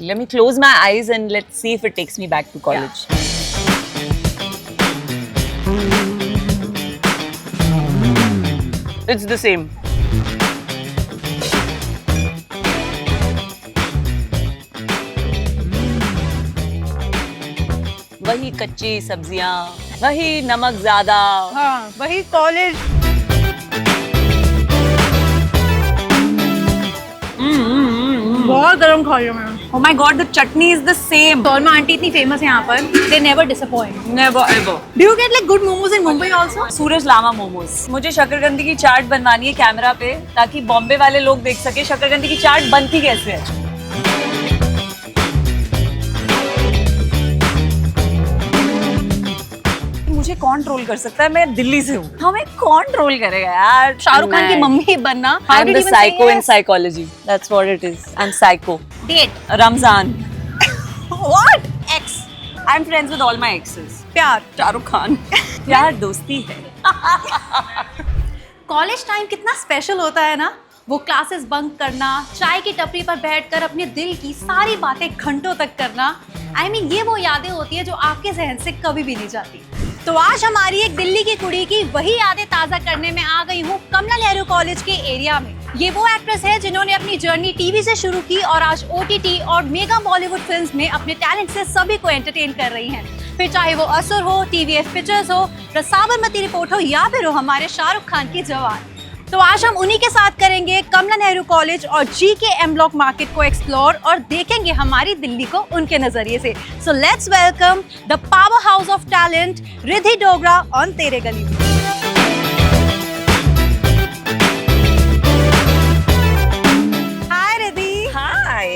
Let me close my eyes and let's see if it takes me back to college. It's the same. वही कच्ची सब्जियां, वही नमक ज्यादा. हाँ, वही कॉलेज. बहुत गरम खा रही हूँ मैं. Oh my God, the chutney is the same. Shawarma aunty इतनी फेमस है यहाँ पर. They never disappoint. Never ever. Do you get like good momos in Mumbai also? सूरज लामा मोमोज. मुझे शकरकंदी की चाट बनवानी है कैमरा पे, ताकि बॉम्बे वाले लोग देख सके शकरकंदी की चाट बनती कैसे है. मुझे कौन ट्रोल कर सकता है? मैं दिल्ली से हूँ. हमें कौन ट्रोल करेगा यार? शाहरुख खान की मम्मी बनना. I'm the psycho in psychology. That's what it is. I'm psycho. Date. Ramzan. What? Ex. I'm friends with all my exes. प्यार. शाहरुख खान. यार दोस्ती है. कॉलेज टाइम कितना स्पेशल होता है ना. वो क्लासेस बंक करना, चाय की टपरी पर बैठकर अपने दिल की सारी बातें घंटों तक करना. I mean, ये वो यादें होती है जो आपके जहन से कभी भी नहीं जाती. तो आज हमारी एक दिल्ली की कुड़ी की वही यादें ताज़ा करने में आ गई हूँ कमला नेहरू कॉलेज के एरिया में. ये वो एक्ट्रेस है जिन्होंने अपनी जर्नी टीवी से शुरू की और आज OTT और मेगा बॉलीवुड फिल्म्स में अपने टैलेंट से सभी को एंटरटेन कर रही हैं. फिर चाहे वो असुर हो, TVF पिक्चर्स हो, साबरमती रिपोर्ट हो या फिर हो हमारे शाहरुख खान की जवान. तो आज हम उन्हीं के साथ करेंगे कमला नेहरू कॉलेज और GK M Block मार्केट को एक्सप्लोर और देखेंगे हमारी दिल्ली को उनके नजरिए से. So let's welcome the power house of talent Riddhi Dogra on तेरे गली. हाय Riddhi. Hi.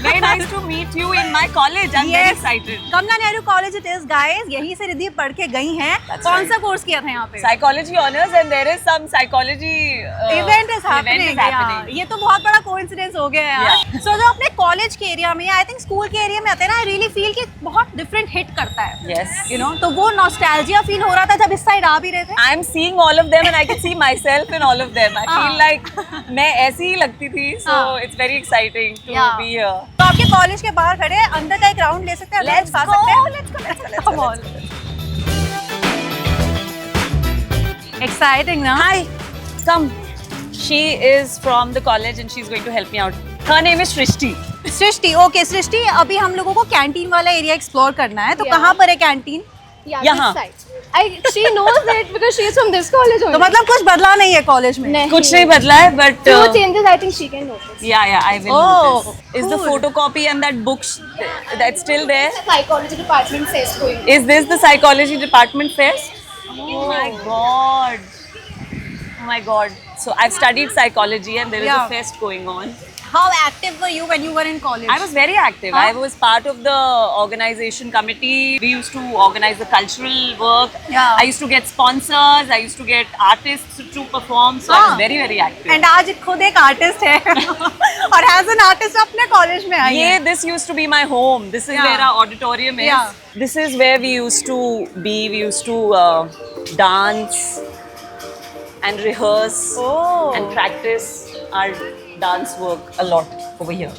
Very nice to meet you in my college. I'm very excited. Kamla Nehru college it is guys. यहीं से रिद्धि पढ़ के गई हैं. कौन सा कोर्स किया था यहाँ पे? Psychology honors and there is some psychology event is event is happening. ये तो बहुत बड़ा कोइंसिडेंस हो गया है यार. सो जो अपने कॉलेज के एरिया में, आई थिंक स्कूल के एरिया में आते हैं ना, आई रियली फील कि बहुत डिफरेंट हिट करता है. Yes. यू नो, तो वो नॉस्टैल्जिया फील हो रहा था जब इस साइड आ भी रहे थे. I'm seeing all of them and I can see myself in all of them. I feel like मैं ऐसी ही लगती थी. So it's very exciting to be here. तो आपके कॉलेज के बाहर खड़े अंदर का एक राउंड ले सकते हैं. Let's खा go. सकते हैं. Let's go. Let's go. Let's Come go. on. Exciting ना? Hi. Come. She is from the college and she's going to help me out. Her name is Shrishti. Srishti. Okay Srishti, अभी हम लोगों को कैंटीन वाला area explore करना है. तो Yeah. कहाँ पर है कैंटीन? Yeah, यहाँ. this side. She knows it because she is from this college तो only. मतलब कुछ बदला नहीं है कॉलेज में? नहीं. कुछ नहीं बदला है but Few changes I think she can notice. yeah, I will Oh, notice. Is the cool. photocopy and that book that's still there? Psychology department says going. Is this the psychology department fest? Oh my god. Oh my god. So I've studied psychology and there is Yeah. a fest going on. How active were you when you were in college? I was very active. Huh? I was part of the organization committee. We used to organize the cultural work. Yeah. I used to get sponsors. I used to get artists to perform. So I was very, very active. And आज खुद एक artist है और as an artist अपने college में आई है. This used to be my home. This is Yeah. where our auditorium is. Yeah. This is where we used to be. We used to dance and rehearse Oh. and practice our dance work a lot over here.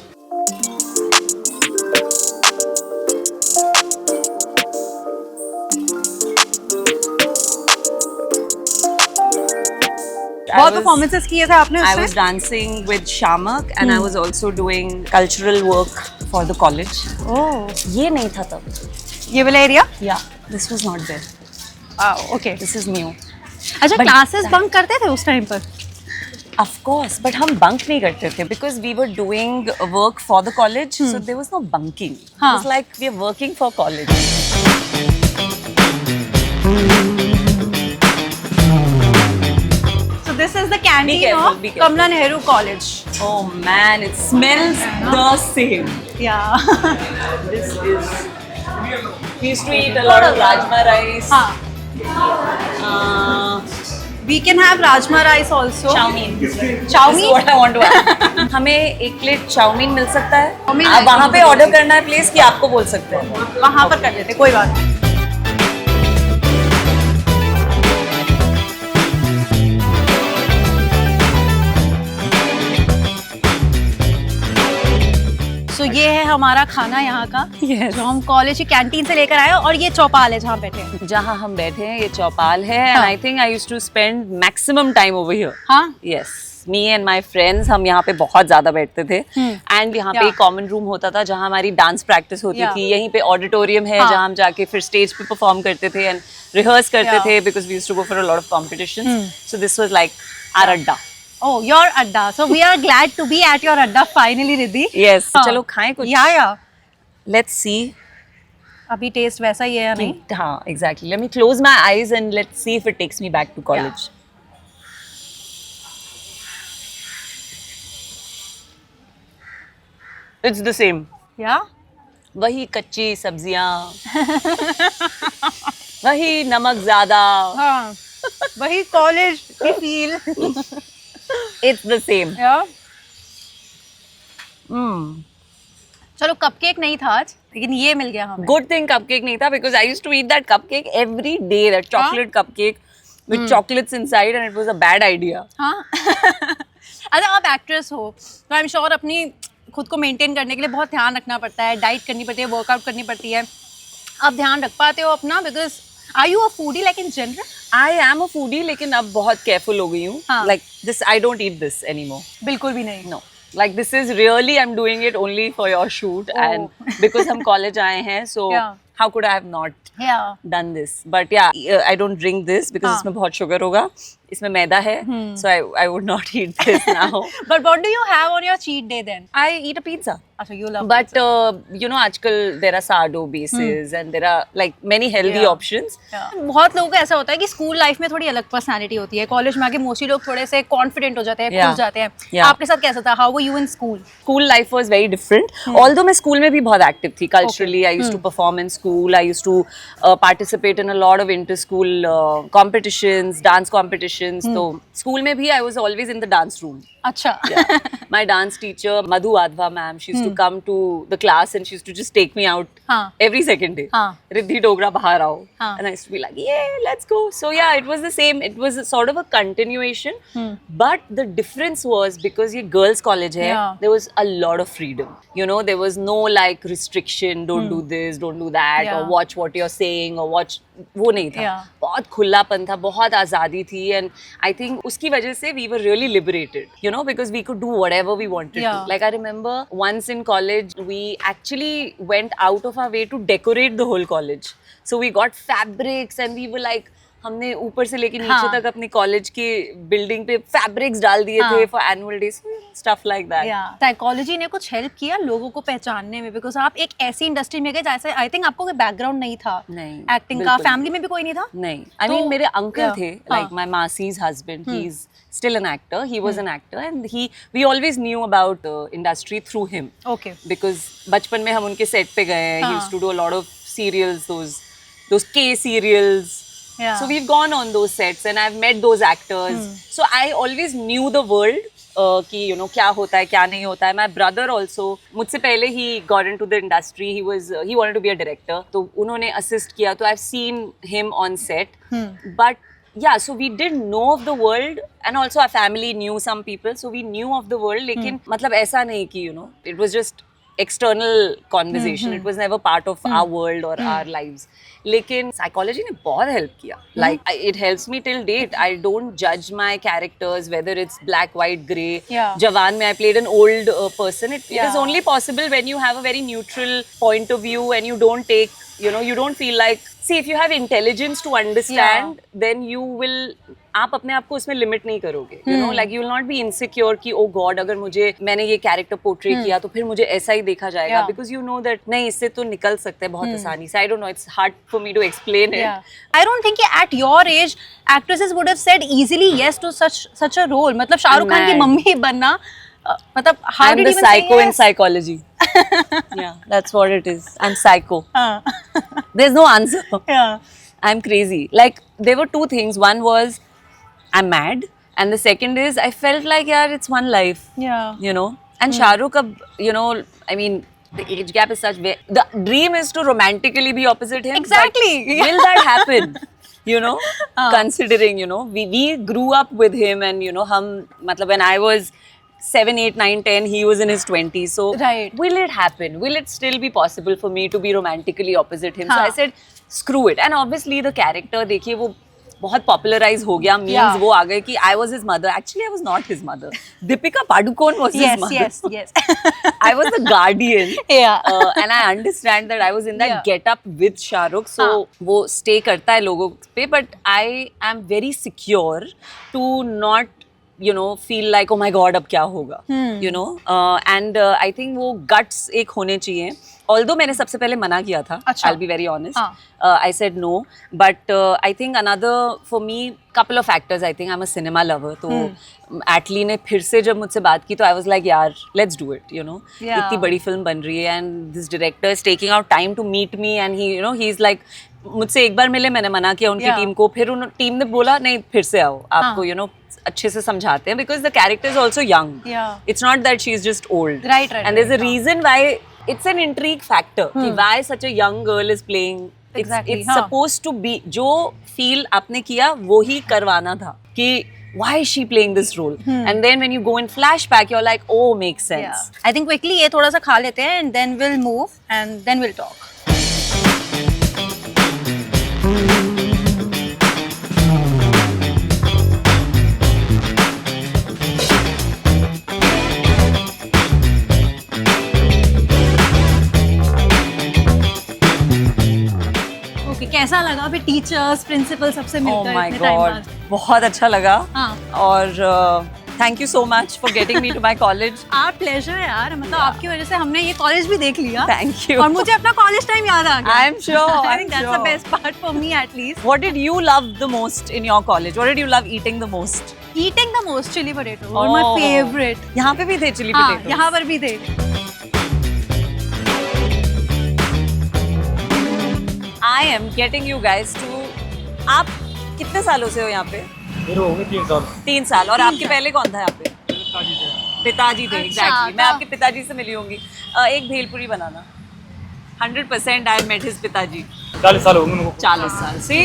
बहुत performances किए थे आपने I उसमें? was dancing with Shamak and I was also doing cultural work for the college. Oh. ये नहीं था तब. ये वाला area? Yeah, this was not there. Okay. This is new. अच्छा, But क्लासेस बंक करते थे उस टाइम पर? Of course, but हम bunk नहीं करते थे because we were doing work for the college, so there was no bunking. It हाँ. was like we are working for college. So this is the canteen careful, of be careful. Kamla Nehru College. Oh man, it smells the same. Yeah. This is. We used to eat a lot of rajma rice. हाँ. We can have rajma rice also. Chowmein. This Chowmein? is what I want to add. हमें एक plate chowmein मिल सकता है. Chowmein आप वहाँ पे order करना है प्लीज कि आपको बोल सकते हैं. वहाँ पर कर लेते, कोई बात नहीं. So ये है हमारा खाना यहाँ का, Yes. जो हम कॉलेज की कैंटीन से लेकर आए हैं, और ये चौपाल है जहाँ बैठे हैं। जहाँ हम बैठे हैं ये चौपाल है, एंड हाँ. I think I used to spend maximum time over here. हाँ, yes, me and my friends हम यहाँ पे बहुत ज्यादा बैठते थे. एंड यहाँ पे Yeah. एक कॉमन रूम होता था जहाँ हमारी डांस प्रैक्टिस होती Yeah. थी. यहीं पे ऑडिटोरियम है हाँ. जहाँ हम जाके फिर स्टेज पे परफॉर्म करते थे एंड रिहर्स करते Yeah. थे, because we used to go for a lot of competitions. So this was like our adda. oh your अड्डा, so we are glad to be at your अड्डा finally, रिद्धि. यस, हाँ. चलो खाएं कुछ. या लेट्स सी. अभी टेस्ट वैसा ही है या नहीं? हाँ, exactly. Let me close my eyes and let's see if it takes me back to college. It's the same. या वही कच्ची सब्जियां, वही नमक ज्यादा. हाँ, वही कॉलेज की फील. It's the same. या चलो, कपकेक नहीं था आज, लेकिन ये मिल गया हमें. गुड थिंग कपकेक नहीं था, because I used to eat that cupcake every day, that chocolate cupcake with chocolates inside, and it was a bad idea. हाँ. अच्छा, आप एक्ट्रेस हो तो आई एम श्योर अपनी खुद को मेंटेन करने के लिए बहुत ध्यान रखना पड़ता है, डाइट करनी पड़ती है, वर्कआउट करनी पड़ती है. आप ध्यान रख पाते हो अपना? Because are you a foodie like in general? I am a foodie, लेकिन अब बहुत केयरफुल हो गई हूँ. हाँ. Like this I don't eat this anymore. बिल्कुल भी नहीं. No, like this is really I'm doing it only for your shoot, and because हम college आए हैं, so Yeah. how could I have not या done this? But yeah, I don't drink this because हाँ. इसमें बहुत sugar होगा, इसमें मैदा है, so I would not eat this now. But what do you have on your cheat day then? I eat a pizza. अच्छा, you love. But you know, आजकल there are sourdough bases and there are like many healthy Yeah. options. बहुत लोगों को ऐसा होता है कि school life में थोड़ी अलग पर्सनालिटी होती है, कॉलेज में आके मोस्टली लोग थोड़े से कॉन्फिडेंट हो जाते हैं, Yeah. खुल जाते हैं. Yeah. आपके साथ कैसा था? How were you in school? School life was very different. Although मैं school में भी बहुत active थी. Culturally, I used to perform in school. I used to participate in a lot of inter-school competitions, dance competitions. So school में भी I was always in the dance room. अच्छा. My dance teacher, Madhu Adva ma'am, she used to come to the class and she used to just take me out हाँ. every second day. हाँ. Riddhi Dogra bahar aao. हाँ. And I used to be like, yeah, let's go. So yeah, it was the same. It was a sort of a continuation. But the difference was because ये girls college है, Yeah. there was a lot of freedom. You know, there was no like restriction, don't do this, don't do that, Yeah. or watch what you're saying, or watch. वो नहीं था. Yeah. बहुत खुलापन था, बहुत आज़ादी थी, and I think उसकी वजह से we were really liberated, you know, because we could do whatever we wanted Yeah. to. Like I remember once in college, we actually went out of our way to decorate the whole college. So we got fabrics and we were like, हमने ऊपर से लेके नीचे हाँ. तक अपनी college की building पे फैब्रिक्स डाल दिए हाँ. थे for annual days, stuff like that. Psychology ने कुछ हेल्प किया लोगों को पहचानने में? बिकॉज आप एक ऐसी इंडस्ट्री में गए जैसे आई थिंक आपको कोई बैकग्राउंड नहीं था नहीं, एक्टिंग का, बिल्कुल फैमिली में भी कोई नहीं था? नहीं. आई तो- मीन मेरे अंकल Yeah. थे, हाँ. Like my masses husband, he is still an actor. He was an actor and we always knew about industry through him. Okay. Because बचपन में हम उनके सेट पे गए हैं. He हाँ. used to do a lot of serials, those K serials. Yeah. So we've gone on those sets and I've met those actors. So I always knew the world. कि you know क्या होता है क्या नहीं होता है. My brother also मुझसे पहले he got into the industry. He wanted to be a director. तो उन्होंने assist किया. तो I've seen him on set. But yeah, so we didn't know of the world and also our family knew some people. So we knew of the world. लेकिन मतलब ऐसा नहीं कि you know it was just external conversation. It was never part of our world or our lives. लेकिन psychology ने बहुत help किया. Like it helps me till date. I don't judge my characters whether it's black, white, grey. Yeah. Jawan में I played an old person. It Yeah. is only possible when you have a very neutral point of view and you don't take, you know, you don't feel like, see, if you have intelligence to understand, then you will, आप अपने आप को उसमें limit नहीं करोगे. You know, like you will not be insecure कि oh God, अगर मुझे मैंने ये कैरेक्टर पोर्ट्रे किया तो फिर मुझे ऐसा ही देखा जाएगा. Yeah. Because you know that नहीं, इससे तो निकल सकते हैं बहुत आसानी से. I don't know, it's hard for me to explain it. I don't think at your age actresses would have said easily yes to such a role. मतलब शाहरुख खान की Mad. मम्मी बनना, मतलब how I'm did the you even say psycho in yes? psychology. Yeah, that's what it is. I'm psycho. हाँ. There's no answer. Yeah. I'm crazy. Like, there were two things. One was, I'm mad. And the second is, I felt like, yeah, it's one life. Yeah. You know? And Shah Rukh, you know, I mean, the age gap is such. The dream is to romantically be opposite him. Exactly. But will that happen? You know? Considering, you know, we grew up with him and, you know, matlab, when I was 7, 8, 9, 10, he was in his 20s. So Right. will it happen? Will it still be possible for me to be romantically opposite him? So हाँ. I said, screw it. And obviously the character, देखिए वो बहुत popularise हो गया, memes Yeah. वो आ गए कि I was his mother. Actually, I was not his mother. Deepika Padukone was his Yes, mother. yes, yes. I was the guardian. Yeah. And I understand that I was in that Yeah. get up with Shahrukh, so हाँ. वो stay करता है लोगों पे, but I am very secure to not feel like oh my god अब क्या होगा, and I think वो guts एक होने चाहिए. Although मैंने सबसे पहले मना किया था, अच्छा. I'll be very honest. हाँ. I said no, but I think another for me couple of factors. I think I'm a cinema lover, तो Atlee ने फिर से जब मुझसे बात की तो I was like यार let's do it, Yeah. इतनी बड़ी फिल्म बन रही है and this director is taking out time to meet me and he's like मुझसे एक बार मिले, मैंने मना किया उनकी Yeah. टीम को, फिर उन टीम ने बोला नहीं फिर से आओ, आपको अच्छे से समझाते हैं, because the character is also young. Yeah. It's not that she is just old. Right, And there's a right. reason why it's an intrigue factor कि why such a young girl is playing. Exactly, It's हाँ. supposed to be जो feel आपने किया वो ही करवाना था कि why is she playing this role? And then when you go in flashback, you're like, oh, makes sense. Yeah. I think quickly ये थोड़ा सा खा लेते हैं and then we'll move and then we'll talk. Okay, कैसा लगा फिर teachers principal सबसे Oh मिलकर my इतने टाइम God, बाद? बहुत अच्छा लगा. हाँ. और thank you so much for getting me to my college. Our pleasure है यार, मतलब आपकी वजह से हमने ये कॉलेज भी देख लिया. Thank you. और मुझे अपना कॉलेज टाइम याद आ गया. I'm sure. I I'm think that's the sure. best part for me at least. What did you love the most in your college? What did you love eating the most? Eating the most chili potato or my Oh. favorite. यहाँ पे भी थे chili हाँ, potatoes. यहाँ पर भी थे. I am getting you guys to. आप कितने सालों से हो यहाँ पे? मेरे हो गए 3 साल 3 साल. और आपके पहले कौन था यहाँ पे? पिताजी थे. अच्छा, Exactly. मैं तो- आपके पिताजी से मिली होंगी. एक भेलपुरी बनाना. 100% I met his पिताजी. 40 साल हो गए उनको. 40 साल. See,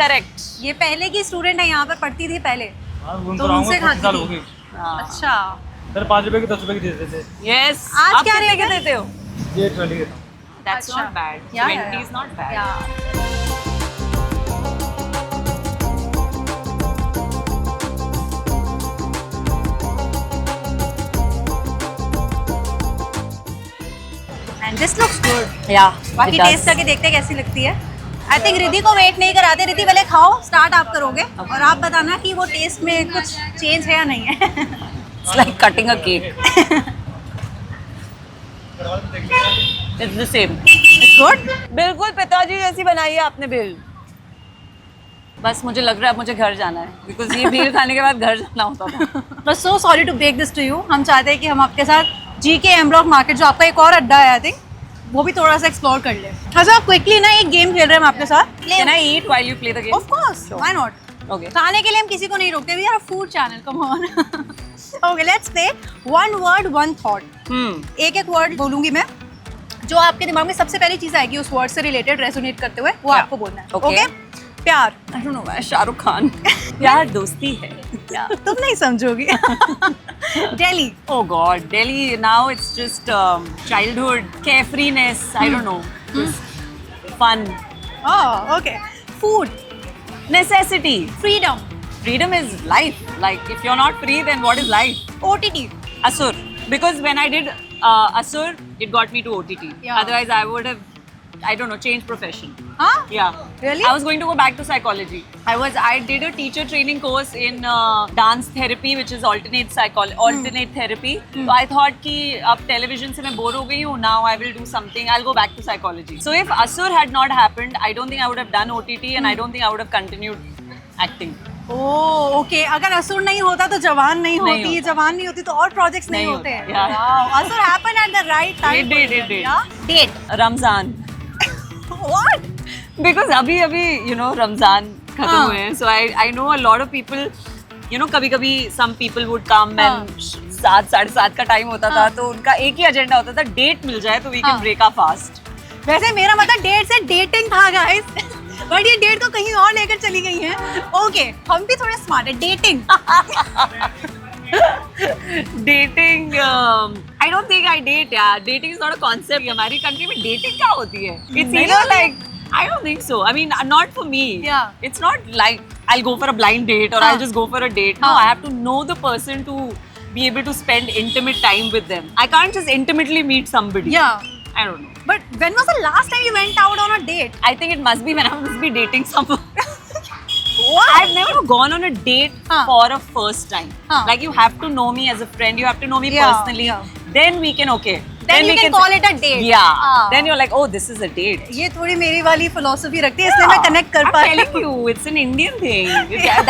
correct. ये पहले की स्टूडेंट है, यहाँ पर पढ़ती थी पहले. हाँ, तो उनको उनसे 40 साल खाती हो थी. गए. हाँ. अच्छा. सर 5 रुपए की 10 रुपए की दे देते थे. Yes. आज आप क्या कितने के रेट है? देते हो? ये 20 के था. That's अच्छा. not bad. Yeah, 20 yeah, is not bad. Yeah. And this looks good. Yeah. बाकी it does. टेस्ट करके देखते हैं कैसी लगती है. आई थिंक रिद्धि को वेट नहीं कराते. रिद्धि पहले खाओ, स्टार्ट आप करोगे और आप बताना कि वो टेस्ट में कुछ चेंज है या नहीं है. It's like cutting a cake. It's the same. It's good. बिल्कुल पिताजी जैसी बनाई है आपने भेल. बस मुझे लग रहा है अब मुझे घर जाना है, बिकॉज ये भेल खाने के बाद घर जाना होता था. But so sorry to break this to you. हम चाहते हैं कि हम आपके साथ GK एम ब्लॉक मार्केट, जो आपका एक और अड्डा है आई थिंक, वो भी थोड़ा सा एक्सप्लोर कर ले. अच्छा, क्विकली ना एक गेम खेल रहे हैं हम आपके साथ. Can I eat while you play the game? Of course, why not? Okay. खाने के लिए हम किसी को नहीं रोकते. We are a food channel. Come on. Okay, let's play one word, one thought. एक एक वर्ड बोलूंगी मैं, जो आपके दिमाग में सबसे पहली चीज आएगी उस वर्ड से रिलेटेड रेजोनेट करते हुए, वो Yeah. आपको बोलना है. Okay. Okay? प्यार. I don't know why. Shahrukh Khan. प्यार दोस्ती है. तुम नहीं समझोगी. Delhi. Oh God, Delhi now it's just childhood carefreeness. I don't know. Just fun. Oh, okay. Food. Necessity. Freedom. Freedom is life. Like if you're not free, then what is life? OTT. Asur. Because when I did Asur, it got me to OTT. Yeah. Otherwise, I would have, I don't know, changed profession. Huh? Yeah. Really? I was going to go back to psychology. I did a teacher training course in dance therapy, which is alternate therapy. So I thought कि अब television से मैं bore हो गई हूँ. Now I will do something. I'll go back to psychology. So if Asur had not happened, I don't think I would have done OTT, and I don't think I would have continued acting. Oh okay. अगर असुर नहीं होता तो जवान नहीं नहीं होती, होता. जवान नहीं होती तो और प्रोजेक्ट्स नहीं नहीं होते हैं. होते, yeah. Wow, असुर happened at the right time. It did. Date. Ramzan. What? Because अभी रमजान खत्म हाँ. हुए हैं, so I know a lot of people, कभी-कभी some people would come हाँ. and 7 7:30 का टाइम होता था, हाँ. तो उनका एक ही एजेंडा होता था, डेट मिल जाए तो we can हाँ. break our fast. वैसे मेरा मतलब डेट से डेटिंग था गाइस. बट ये डेट को कहीं और लेकर चली गई हैं. ओके, हम भी थोड़े स्मार्ट है. Dating. Dating, I don't think I date. Yeah, dating is not a concept. हमारी country में dating क्या होती है? It's either like, I don't think so. I mean, not for me. Yeah. It's not like I'll go for a blind date or I'll just go for a date. No, I have to know the person to be able to spend intimate time with them. I can't just intimately meet somebody. Yeah. I don't know. But when was the last time you went out on a date? I think it must be when I must be dating someone. I've never gone on a date for a first time. Like you have to know me as a friend. You have to know me personally. Yeah. Then we can okay. Then you can call it a date. Yeah. Then you're like, oh, this is a date. ये थोड़ी मेरी वाली philosophy रखती है इसलिए मैं connect कर I'm पा रही हूँ. telling you, it's an Indian thing.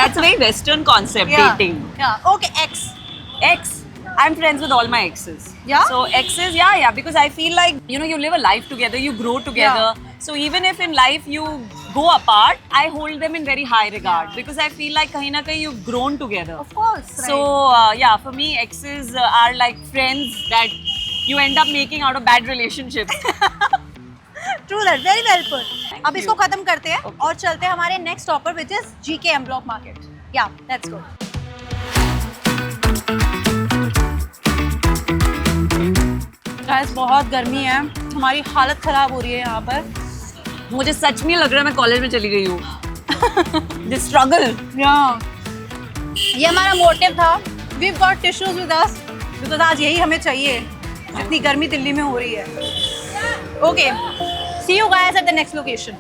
That's a very Western concept, Yeah. dating. Yeah. Okay, ex. Ex. I'm friends with all my exes. Yeah? So exes, yeah, because I feel like, you know, you live a life together, you grow together. So even if in life you go apart, I hold them in very high regard because I feel like kahin na kahin you've grown together. Of course. Right. So yeah, for me, exes are like friends that you end up making out of bad relationships. True that. Very well put. Thank अब you. इसको खत्म करते हैं और चलते हैं हमारे next stopper which is GK M Block Market. Yeah, let's go. Guys, बहुत गर्मी है. हमारी हालत खराब हो रही है यहाँ पर. मुझे सच में लग रहा है मैं कॉलेज में चली गई हूँ. This struggle. Yeah. ये हमारा मोटिव था. We've got tissues with us because आज यही हमें चाहिए जितनी गर्मी दिल्ली में हो रही है. Okay. See you guys at the next location.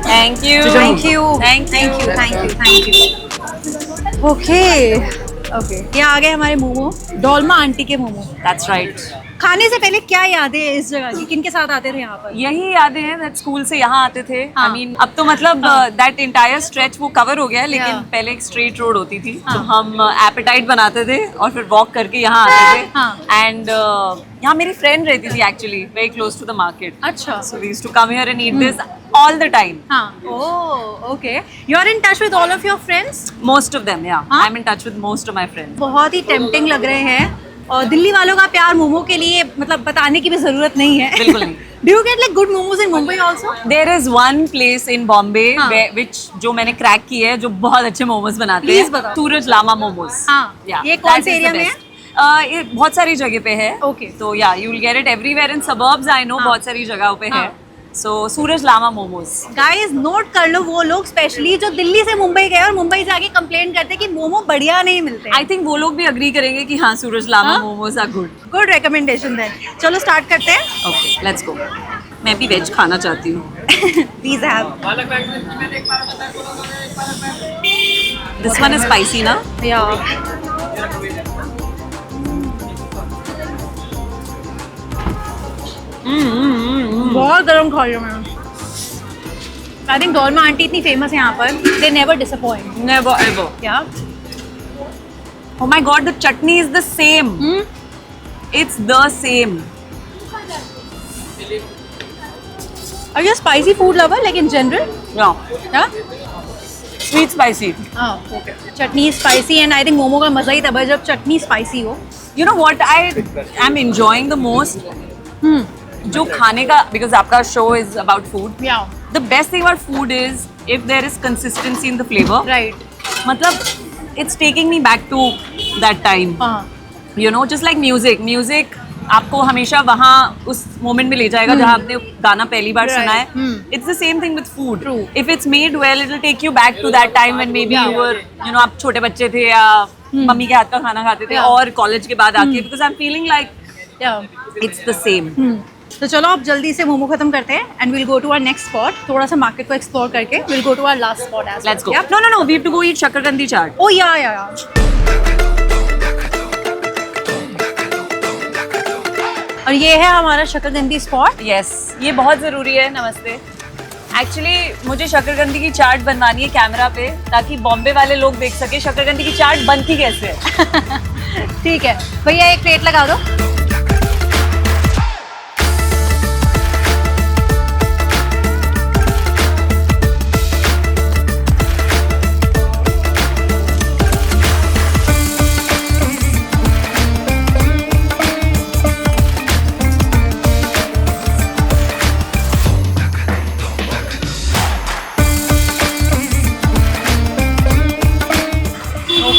Thank you. Thank you. Thank you. Thank you. Thank you. Thank you. Okay. Okay. ये आ गए हमारे मोमो. डोलमा आंटी के मोमो. That's right. खाने से पहले क्या यादें हैं इस जगह की? किन के साथ आते थे यहाँ पर? यही यादें हैं that स्कूल से यहाँ आते थे. हाँ. I mean, अब तो मतलब that entire stretch वो cover हो गया है, लेकिन Yeah. पहले एक straight road होती थी. हाँ. तो हम appetite बनाते थे और फिर walk करके यहाँ आते थे. हाँ. And यहाँ मेरी friend रहती थी actually, very close to the market. अच्छा. So we used to come here and eat this all the time. हाँ. Oh, okay. You are in touch with all of your friends? Most of them, yeah. हाँ? I'm in touch with most of my friends. बहुत ही tempting लग रहे हैं और दिल्ली वालों का प्यार मोमो के लिए मतलब बताने की भी जरूरत नहीं है. बिल्कुल नहीं. Do you get like good momos in Mumbai also? There is one place in Bombay हाँ. which जो मैंने क्रैक की है, जो बहुत अच्छे मोमोज बनाते Please हैं. बताओ. सूरज लामा मोमोज. हाँ. Yeah, ये कौन that से is the एरिया में best. ये बहुत सारी जगह पे है. Okay. तो या you will get it everywhere in suburbs. I know हाँ. बहुत सारी जगहों पे हाँ. है. सो सूरज लामा मोमोज. गाइस नोट कर लो वो लोग स्पेशली जो दिल्ली से मुंबई गए और मुंबई से आके कंप्लेंट करते हैं कि मोमो बढ़िया नहीं मिलते. आई थिंक वो लोग भी अग्री करेंगे कि हाँ सूरज लामा हाँ? Momos are good. Good recommendation then. चलो स्टार्ट करते हैं. Okay let's go. मैं भी वेज खाना चाहती हूँ. Please have. This one is spicy ना. या बहुत गर्म खा रही हूँ मैं. आई थिंक डोलमा आंटी इतनी फेमस है यहाँ पर. They never disappoint. Never ever. या Oh my god, the chutney is the same. It's the same. Are you a spicy food lover like in general? Yeah. Yeah? Sweet spicy. Oh, okay. Chutney is spicy and I think momo का मजा ही तब है जब चटनी spicy हो. You know what I am enjoying the most? जो खाने का, because आपका show is about food. Yeah. The best thing about food is if there is consistency in the flavor. Right. मतलब it's taking me back to that time. हाँ. You know, just like music. Music आपको हमेशा वहाँ उस moment में ले जाएगा जहाँ आपने गाना पहली बार Right. सुना है. It's the same thing with food. True. If it's made well, it'll take you back to that time when maybe you were, you know, आप छोटे बच्चे थे या मम्मी के हाथ का खाना खाते थे Yeah. और कॉलेज के बाद आके, because I'm feeling like Yeah. it's the same. तो चलो अब जल्दी से मोमो खत्म करते हैं and we'll go to our next spot. थोड़ा सा मार्केट को एक्सप्लोर करके we'll go to our last spot as well. Let's go. Yeah? No, we have to go eat शक्करकंदी chaat. Oh yeah. और ये है हमारा शक्करकंदी स्पॉट. Yes, ये बहुत ज़रूरी है. नमस्ते. एक्चुअली मुझे शक्करकंदी की चाट बनवानी है कैमरा पे, ताकि बॉम्बे वाले लोग देख सके शक्करकंदी की चाट बनती कैसे है. ठीक है भैया एक प्लेट लगा दो.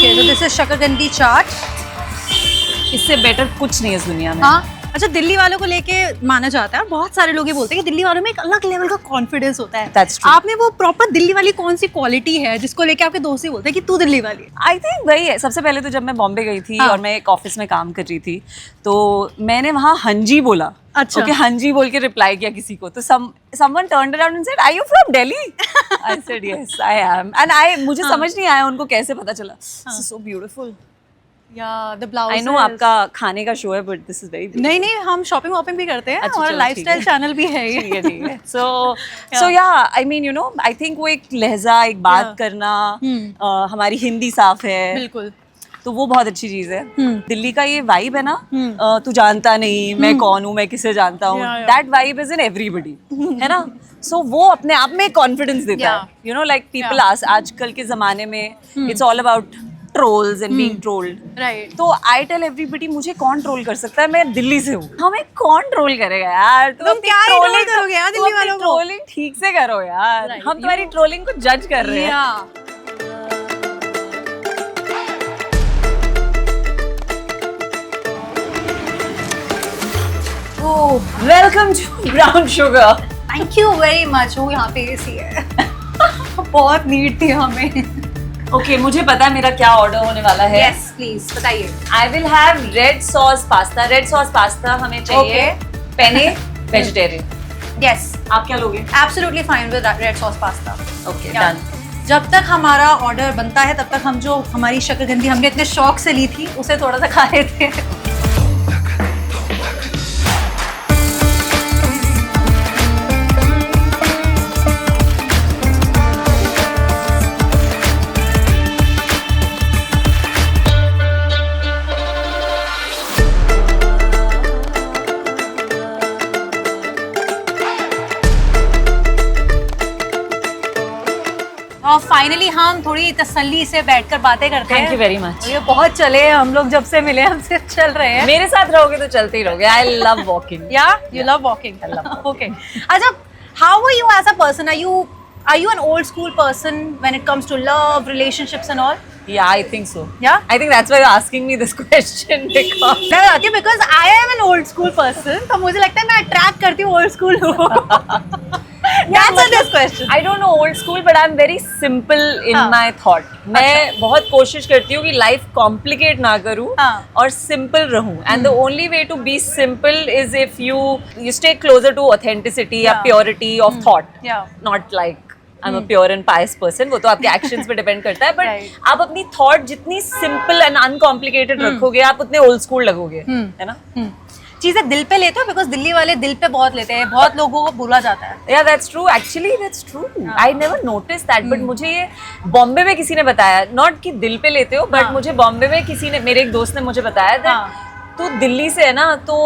ओके, so this is शकरकंदी चाट. इससे बेटर कुछ नहीं है इस दुनिया में. हाँ, अच्छा, दिल्ली वालों को लेके माना जाता है और बहुत सारे लोग ये बोलते हैं कि दिल्ली वालों में एक अलग लेवल का कॉन्फिडेंस होता है. That's true. आप में वो प्रॉपर दिल्ली वाली कौन सी क्वालिटी है जिसको लेके आपके दोस्त ही बोलते हैं कि तू दिल्ली वाली है? आई थिंक वही है. सबसे पहले तो जब मैं बॉम्बे गई थी हाँ. और मैं एक ऑफिस में काम कर रही थी तो मैंने वहाँ हंजी बोला. अच्छा. ओके, हंजी बोल के रिप्लाई किया किसी को तो someone turned around and said, "Are you from Delhi?" I said, "Yes, I am." And मुझे समझ नहीं आया उनको कैसे पता चला. This is so beautiful. या द ब्लाउज. I know आपका खाने का शो है but this is very beautiful. नहीं, हम शॉपिंग वॉपिंग भी करते हैं अच्छा, और चलो, लाइफस्टाइल ठीक है. चैनल भी है ये. ठीक है. So yeah, I mean, you know, I think वो एक लहजा, एक बात करना, हमारी हिंदी साफ है. बिल्कुल. तो वो बहुत अच्छी चीज है. दिल्ली का ये वाइब है ना, तू जानता नहीं मैं कौन हूँ, मैं किसे जानता हूँ, Yeah, yeah. That vibe is in everybody, है ना. सो वो अपने आप में कॉन्फिडेंस देता Yeah. है. यू नो, लाइक पीपल आजकल के जमाने में it's all about trolls and being trolled. Right. तो आई टेल एवरीबडी मुझे कौन ट्रोल कर सकता है, मैं दिल्ली से हूँ. हमें कौन ट्रोल करेगा यार. तुम क्या ही troll करोगे यार दिल्ली वालों को? ट्रोलिंग ठीक से करो यार. Right. हम तुम्हारी ट्रोलिंग को जज कर रहे हैं. Welcome to Brown Sugar. Thank you very much. वो यहाँ पे एसी है. बहुत नीड थी हमें. ओके, मुझे पता है मेरा क्या ऑर्डर होने वाला है. यस प्लीज बताइए. I will have read sauce pasta. Red sauce pasta हमें चाहिए. पेने वेजिटेरियन. यस, आप क्या लोगे? Absolutely fine with red sauce pasta. Okay, Yeah. Done. जब तक हमारा ऑर्डर बनता है तब तक हम जो हमारी शकरकंदी हमने इतने शौक से ली थी उसे थोड़ा सा खा लेते हैं. और फाइनली हम थोड़ी तसल्ली से बैठकर बातें करते हैं. Thank you very much. ये बहुत चले हैं हम लोग, जब से मिले हमसे चल रहे हैं. मेरे साथ रहोगे तो चलते ही रहोगे. I love walking. या you love walking. I love walking. Okay. अच्छा, how are you as a person? Are you an old school person when it comes to love, relationships and all? Yeah, I think so. Yeah? I think that's why you're asking me this question because मैं बताती हूँ because I am an old school person. तो मुझे लगता है मैं attract करती हूँ old school लोगों. Answer this question. I don't know old school, but I'm very simple in हाँ. my thought. मैं बहुत कोशिश करती हूँ कि लाइफ कॉम्प्लिकेट ना करूँ हाँ. और सिंपल रहूँ. And the only way to be simple is if you stay closer to authenticity या Yeah. purity of thought. Yeah. Not like I'm a pure and pious person. वो तो आपके actions पे depend करता है. But Right. आप अपनी thought जितनी simple and uncomplicated रखोगे, आप उतने old school लगोगे, है ना? चीजें दिल पे लेते हो because दिल्ली वाले दिल पे बहुत लेते हैं. बहुत लोगों को भूला जाता है. Yeah, that's true. Actually, that's true. I never noticed that. But मुझे ये बॉम्बे में किसी ने बताया, not कि दिल पे लेते हो, but मुझे बॉम्बे में किसी ने, मेरे एक दोस्त ने मुझे बताया that तू दिल्ली से है ना, तो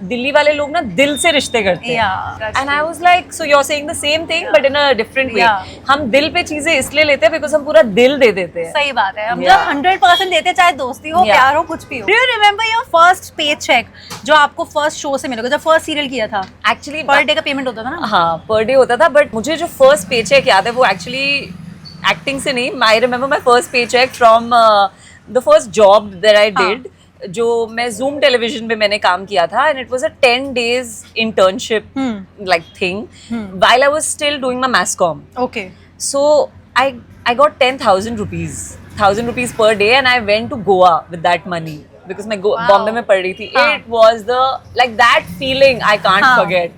दिल्ली वाले लोग ना दिल से रिश्ते करते हैं. Yeah. And I was like, so you're saying the same thing, but in a different way. Yeah. हम दिल पे चीजें इसलिए लेते हैं because हम पूरा दिल दे देते हैं. सही बात है. हम Yeah. जब 100% देते हैं, चाहे दोस्ती हो, Yeah. प्यार हो, कुछ भी हो. Do you remember your first paycheck जो आपको फर्स्ट शो से मिलेगा, जब फर्स्ट सीरियल किया था? Actually, पर डे का पेमेंट होता था ना? हाँ, पर डे होता था. बट मुझे जो फर्स्ट पे चेक याद है वो एक्चुअली एक्टिंग से नहीं. I remember my first pay check from the first job that I did, जो मैं जूम टेलीविजन में मैंने काम किया था. And it was a 10 days internship like thing while I was still doing my mass com. Okay. So I got 10,000 rupees, 1,000 rupees per day, and I went to Goa with that money because मैं बॉम्बे में पढ़ रही थी. It was the like that feeling I can't forget.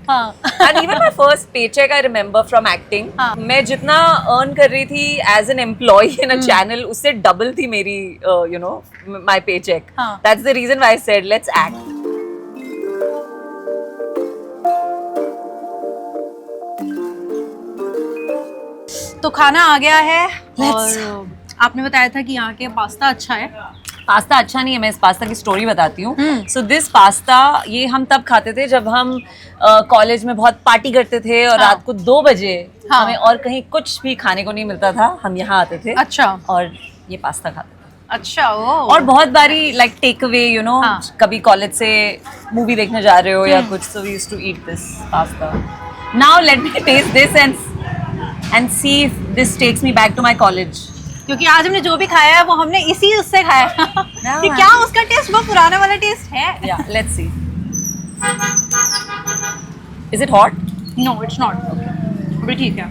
And even my first paycheck I remember from acting. मैं जितना earn कर रही थी as an employee in a channel, उससे double थी मेरी you know my paycheck. That's the reason why I said let's act. तो खाना आ गया है. Let's- और आपने बताया था कि यहाँ के पास्ता अच्छा है. पास्ता अच्छा नहीं है. मैं इस पास्ता की स्टोरी बताती हूँ. सो दिस पास्ता ये हम तब खाते थे जब हम कॉलेज में बहुत पार्टी करते थे और रात को 2 बजे हमें और कहीं कुछ भी खाने को नहीं मिलता था. हम यहाँ आते थे अच्छा. और ये पास्ता खाते थे. अच्छा. ओ. और बहुत बारी like take away you know, कभी कॉलेज से मूवी देखने जा रहे हो या कुछ, so we used to eat this pasta. Now let me taste this and see if this takes me back to my college. क्योंकि आज हमने जो भी खाया है वो हमने इसी उससे खाया है कि क्या उसका टेस्ट वो पुराना वाला टेस्ट है? Yeah, let's see. Is it hot? No it's not, अभी ठीक है।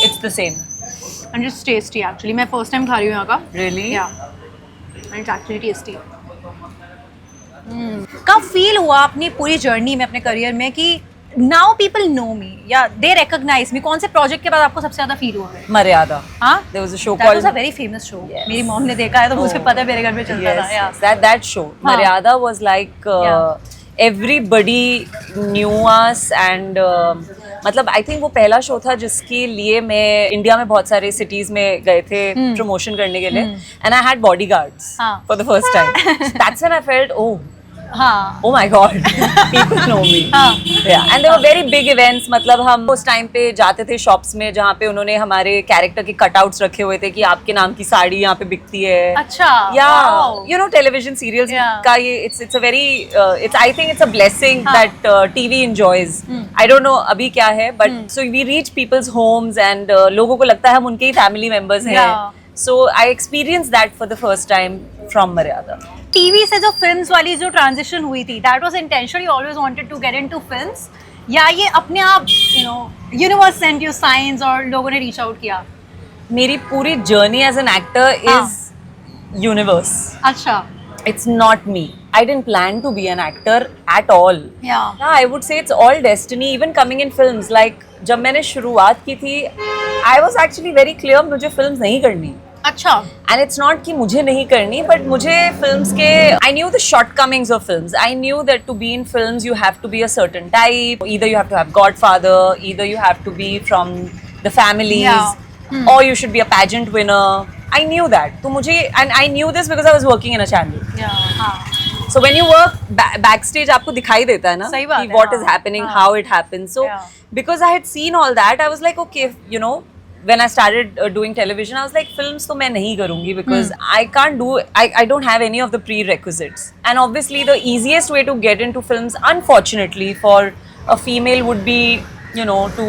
It's the same. And it's tasty actually, मैं फर्स्ट टाइम खा रही हूँ यहाँ का। Really? Yeah and it's actually tasty. कब फील हुआ अपनी पूरी जर्नी में, अपने करियर में कि नाउ पीपल नो मी या दे रिकॉग्नाइज मी? कौन से प्रोजेक्ट के बाद आपको सबसे ज्यादा फील हुआ है? Maryada. हाँ, There was a show that was called a very famous show. Yes. मेरी मॉम ने देखा है तो मुझे Oh. पता है, मेरे घर में चलता था। या that show. हाँ. Maryada was like everybody knew us and मतलब I think वो पहला शो था जिसके लिए मैं इंडिया में बहुत सारे सिटीज में गए थे प्रमोशन करने के लिए and I had bodyguards हाँ. for the first time. So that's when I felt हाँ oh my god, people know me. हाँ. Yeah, and there were very big events. मतलब हम उस टाइम पे जाते थे शॉप्स में जहाँ पे उन्होंने हमारे कैरेक्टर के कटआउट्स रखे हुए थे कि आपके नाम की साड़ी यहाँ पे बिकती है. अच्छा, Yeah, wow. you know television serials Yeah. का ये it's a very it's I think it's a blessing हाँ. that TV enjoys. I don't know अभी क्या है, but so we reach people's homes and लोगों को लगता है हम उनके ही family members हैं. Yeah. So I experienced that for the first time from Maryada. TV से जो फिल्म्स वाली जो ट्रांजिशन हुई थी, that was intentionally always wanted to get into films, या ये अपने आप यूनिवर्स सेंड यू साइंस और लोगों ने रीच आउट किया? मेरी पूरी journey as an actor is universe. अच्छा, It's not me. I didn't plan to be an actor at all. Yeah. Yeah, I would say it's all destiny. Even coming in films, like जब मैंने शुरुआत की थी, I was actually very clear मुझे films नहीं करनी. अच्छा, And it's not कि मुझे नहीं करनी, but मुझे films के I knew the shortcomings of films. I knew that to be in films you have to be a certain type. Either you have to have Godfather, either you have to be from the families, Yeah. or you should be a pageant winner. I knew that. तो मुझे and I knew this because I was working in a channel. हाँ, So when you work backstage, आपको दिखाई देता है ना सही बात कि है, what हाँ, is happening, हाँ. how it happens. So Yeah. because I had seen all that, I was like, okay, you know, when I started doing television, I was like, films तो मैं नहीं करूँगी because I can't do, I don't have any of the prerequisites. And obviously the easiest way to get into films, unfortunately, for a female would be, you know, to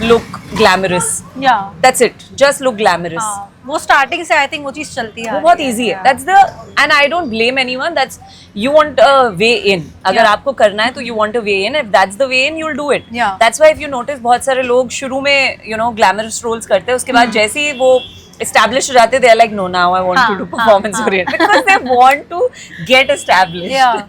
look glamorous. या That's it. Just look glamorous. हाँ, वो starting से I think वो चीज चलती है। वो बहुत easy है. That's the and I don't blame anyone. That's you want a way in. अगर Yeah. आपको करना है तो you want a way in. If that's the way in, you'll do it. Yeah. That's why if you notice बहुत सारे लोग शुरू में you know glamorous roles करते हैं, उसके बाद जैसे ही वो established हो जाते, they are like no, now I want to do performance oriented because they want to get established. Yeah.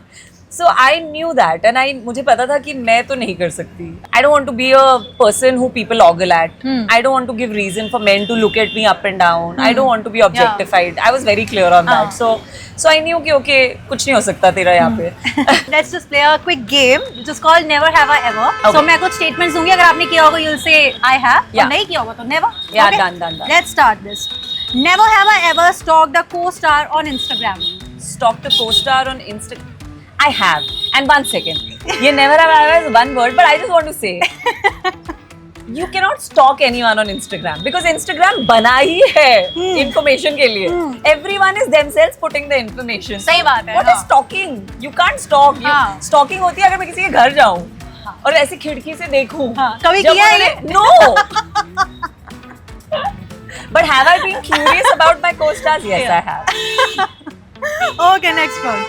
So I knew that and मुझे पता था कि मैं तो नहीं कर सकती. I don't want to be a person who people ogle at. I don't want to give reason for men to look at me up and down. I don't want to be objectified. I was very clear on that. So I knew कि okay कुछ नहीं हो सकता तेरा यहाँ पे. Let's just play a quick game which is called Never Have I Ever. Okay. So मैं कुछ statements दूंगी, अगर आपने किया होगा you'll say I have, और Yeah. नहीं किया होगा तो never. Yeah, Okay? done. Let's start this. Never have I ever stalked a co-star on Instagram. Stalk the co-star on Instagram. I have. And 1 second. ये never have I ever is one word, but I just want to say. You cannot stalk anyone on Instagram because Instagram बना ही है information के लिए. Everyone is themselves putting the information. सही बात है, What हाँ. is stalking? You can't stalk. हाँ. Stalking होती है अगर मैं किसी के घर जाऊँ और ऐसी खिड़की से देखूँ. हाँ. कभी जब किया है उन्होंने- No. But have I been curious about my co-stars? Yes, Yeah. I have. Okay, next one.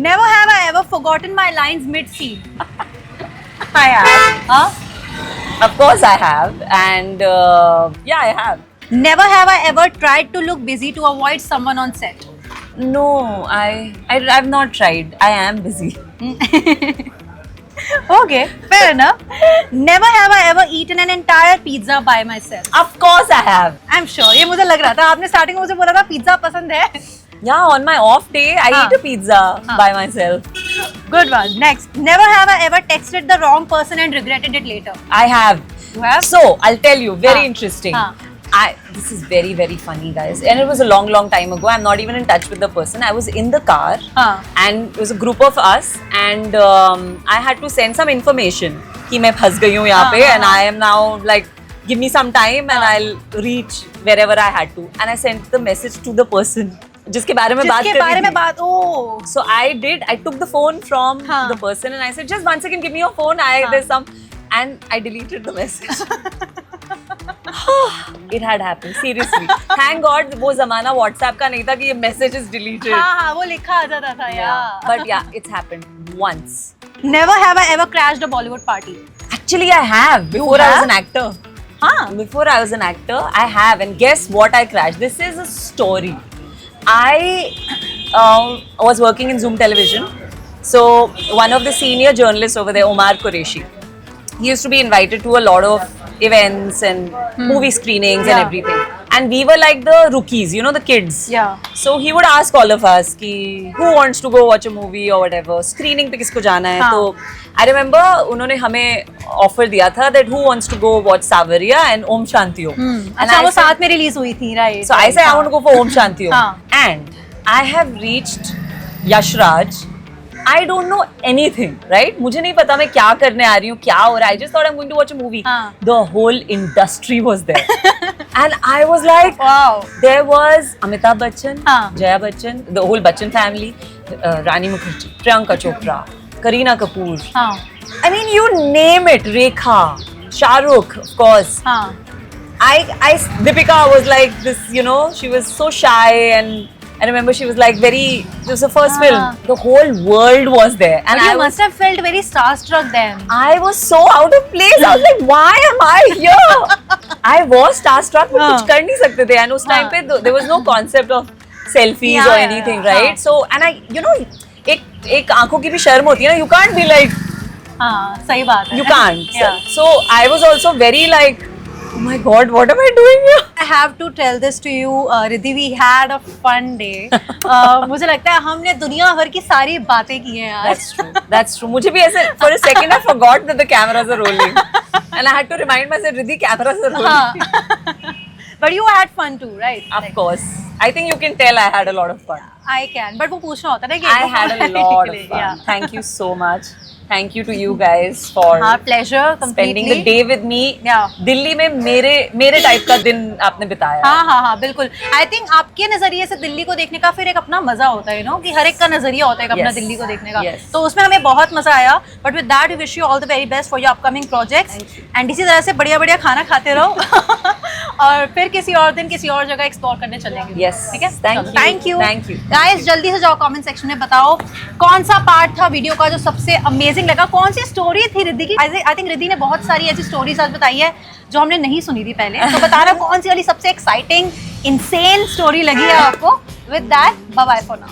Never have I ever forgotten my lines mid-scene. I have. Huh? Of course I have. And yeah, I have. Never have I ever tried to look busy to avoid someone on set. No, I've not tried. I am busy. Okay, fair enough. Never have I ever eaten an entire pizza by myself. Of course I have. I'm sure. ये मुझे लग रहा था, आपने starting में मुझे बोला था पिज्जा पसंद है. Yeah, on my off day, I हाँ. eat a pizza by myself. Good one. Next. Never have I ever texted the wrong person and regretted it later. I have. You have? So, I'll tell you, very हाँ. interesting. हाँ. This is very, very funny, guys. And it was a long, long time ago. I'm not even in touch with the person. I was in the car. हाँ. And it was a group of us. And I had to send some information. कि मैं फंस गई हूँ यहाँ पे. And I am now like, give me some time and I'll reach wherever I had to. And I sent the message to the person. जिसके बारे में बात जिसके करनी बारे में थी. बात, oh. So I took the phone from हाँ. the person and I said, just 1 second, give me your phone. हाँ. There's some, and I deleted the message. It had happened, seriously. Thank God वो जमाना WhatsApp का नहीं था कि ये messages deleted. हाँ, वो लिखा आ जाता था यार. But yeah, it's happened once. Never have I ever crashed a Bollywood party. Actually, I have. Before I was an actor. हाँ. Before I was an actor, I have. And guess what I crashed? This is a story. I was working in Zoom Television. So one of the senior journalists over there, Omar Qureshi, he used to be invited to a lot of events and movie screenings and Yeah. everything. And we were like the rookies, you know, the kids. Yeah. So he would ask all of us ki who wants to go watch a movie or whatever. Screening पे किसको जाना है? हाँ. तो I remember उन्होंने हमें offer दिया था that who wants to go watch Savarya and Om Shanti Om. And अच्छा I वो said- साथ में रिलीज हुई थी, right? So I said I want to go for Om Shanti Om. हाँ. And I have reached Yash Raj. I don't know anything, right? मुझे नहीं पता मैं क्या करने आ रही हूँ, क्या हो रहा है. I just thought I'm going to watch a movie. हाँ. The whole industry was there. And I was like, Wow. there was Amitabh Bachchan, हाँ. Jaya Bachchan, the whole Bachchan family, Rani Mukherjee, Priyanka Chopra, Kareena Kapoor. हाँ. I mean, you name it. Rekha, Shah Rukh, of course. हाँ. Deepika was like this, you know, she was so shy, and I remember she was like it was the first film. The whole world was there. But And you must have felt very starstruck then. I was so out of place. I was like, why am I here? I was starstruck, but कुछ कर नहीं सकते थे. And उस time पे there was no concept of selfies Yeah, or yeah, anything, yeah. right? So, and I, you know, एक आंखों की भी शर्म होती है ना. You can't be like, हाँ, सही बात है. you can't. Yeah. So I was also very like, oh my God, what am I doing here? I have to tell this to you, Riddhi. We had a fun day. मुझे लगता है हमने दुनिया भर की सारी बातें की हैं यार. That's true. That's true. मुझे भी ऐसे for a second I forgot that the cameras are rolling, and I had to remind myself, Riddhi, cameras are rolling. हाँ. But you had fun too, right? Of course. I think you can tell I had a lot of fun. I can. But वो पूछना होता है ना कि I had a lot of fun. Yeah. Thank you so much. Thank you to you guys for हाँ, pleasure completely. spending the day with me. Yeah. Delhi में मेरे type का दिन आपने बिताया. हाँ, बिल्कुल. I think आपके नजरिए से दिल्ली को देखने का फिर एक अपना मजा होता है, कि हर एक का नजरिया होता है अपना Yes. दिल्ली को देखने का. Yes. तो उसमें हमें बहुत मजा आया. But with that, we wish you all the very best for your upcoming projects. And इसी तरह से बढ़िया खाना खाते रहो. और फिर किसी और दिन किसी और जगह एक्सप्लोर करने चलेंगे. Yes. ठीक है? Thank you. Thank you. Thank you. Guys, जल्दी से जाओ कमेंट सेक्शन में बताओ कौन सा पार्ट था वीडियो का जो सबसे अमेजिंग लगा, कौन सी स्टोरी थी रिद्धि की. आई थिंक रिद्धि ने बहुत सारी ऐसी स्टोरीज आज बताई है जो हमने नहीं सुनी थी पहले. तो बताना कौन सी वाली सबसे एक्साइटिंग इनसेन स्टोरी लगी है आपको. With that, bye bye for now.